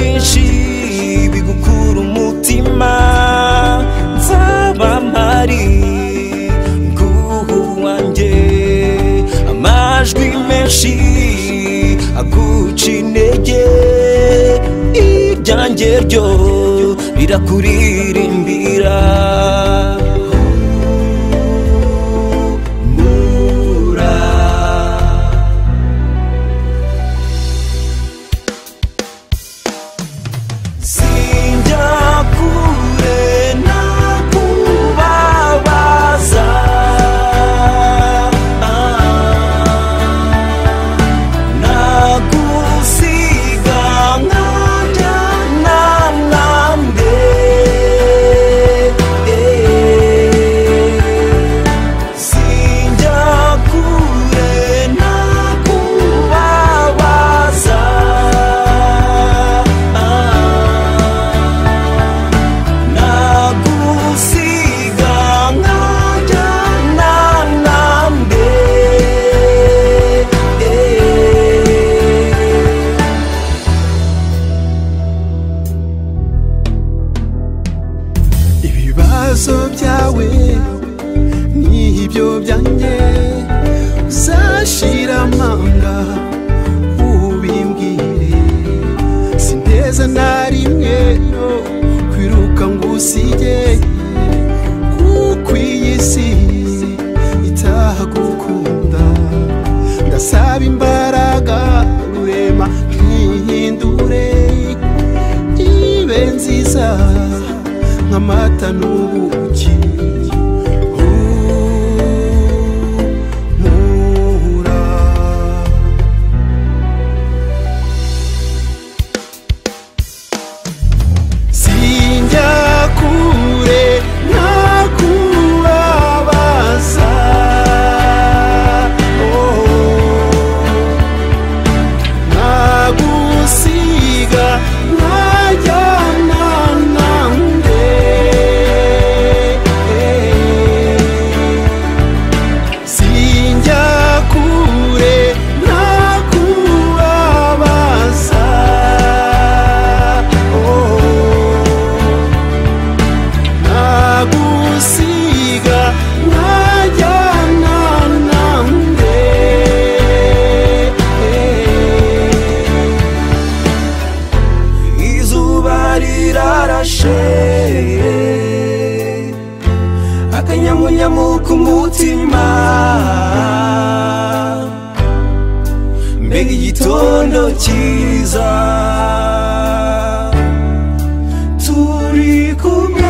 byinshi bigukura umutima nzaba mpari nguhu wanjye amajwi menshi aguca intege ibyanjye byo birakuririmbira ibibazo byawe n'ibyo byanjye uzashira amanga ubimbwire sinteza na rimwe no kwiruka ngo usige kuko iyi si itaha gukunda ndasaba imbaraga rurema ntihindure ibe nziza nk'amata n'ubuki humura sinjya kure ntakubabaza ntagusiga ntajyana akanyamunyamu ku mutima mbega igitondo cyiza turi kumwe